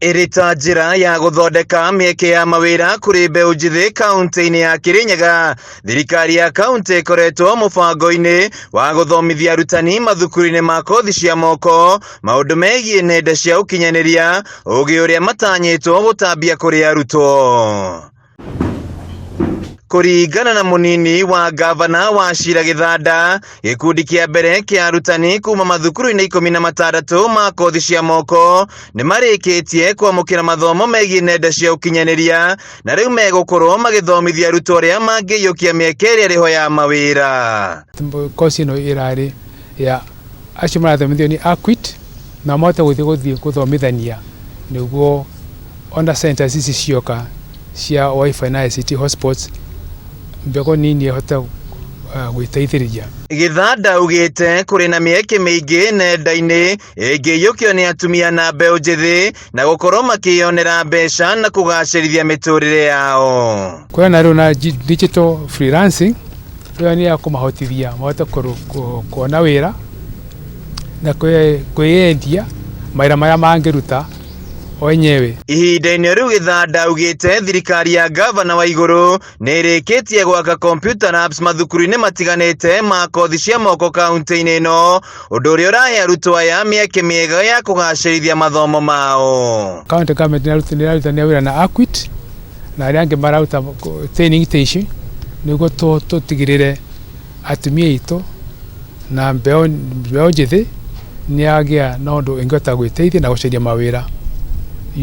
Irita njira ya guthondeka mieke ya mawira kuri mbeũ njithi kaunti-ini ya Kirinyaga. Thirikari ya kaunti ikoretwo mubango-ini wa guthomithia arutani mathukuru-ini ma kothi cia moko maundu megie nenda cia ukinyaniria ugi uria matanyitwo gutambia kuri arutwo. Kuringana na munini wa gavana wa Cira Githanda, gikundi kia mbere kia arutani kuma mathukuru-ini 16 ma kothi cia moko ni marikitie kwamukira mathomo megie nenda cia ukinyaniria na riu megukorwo magithomithia arutwo aria mangiyukia mieke iria riho ya mawira. Kothi ino irari ya acio marathomithio ni AUGITE na mote guthii guthomithania niguo onda centers ici cioka cia wifi na ICT hotspots mbego nini hota gwiteithiriria. Githanda augite kuri na mieke miingi nenda-ini ingiyukio ni atumia na mbeũ njithi na gukorwo makionera mbeca na kugacirithia miturire yao. Kwa na na digital freelancing yo ni ya kumahotithia mahote kuona wira na kwiendia maira maya mangiruta wenyewe. Ihinda-ini riu Githanda augite thirikari ya gavana wa iguru ni irikitie gwaka computer labs mathukuru-ini matiganite ma kothi cia moko kaunti-ini ino, undu uria urahe arutwo aya mieke miega ya kugacirithia mathomo mao. County government ni arutania wira na AUGITE na aria angi marauta training station niguo tutigirire atumia itu na mbeũ njithi ni agia na undu ingota gwiteithia na guceria mawira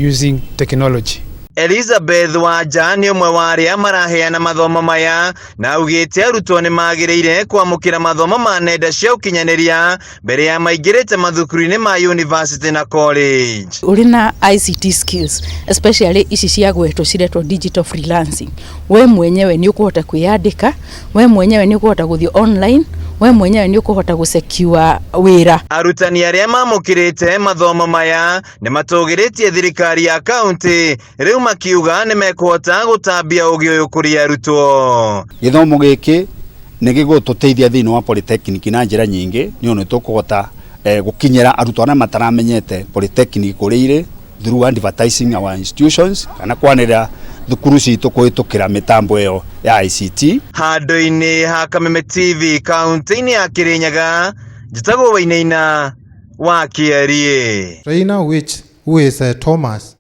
using technology. Elizabeth Wanja ni umwe wa aria maraheana mathomo maya na augite arutwo ni magiriire kwamukira mathomo ma nenda cia ukinyaniria mbere ya maingirite mathukuru-ini ma university na college. Uri na ICT skills especially ici cia gwetwo ciretwo digital freelancing, we mwenyewe ni ukuhota kwiyandika, we mwenyewe ni ukuhota guthii online, we mwenyewe ni ukuhota gusecure wira. Arutani aria mamukirite mathomo maya ni matugiritie thirikari ya kaunti riu makiuga ni mekuhota gutambia ugi uyu kuri arutwo. Githomo giki ni gigututeithia thiini wa polytechnic na njira nyingi ni onu tukuhota gukinyira arutwo aria mataramenyete polytechnic kuri ire through advertising our institutions kana kwanira thukuru citu kuhitukira mitambo iyo ya ICT. Handu-ini ha Kameme TV kaunti-ini ya Kirinyaga, njitagwo Wainaina wa AKIARIA. Raina who is Thomas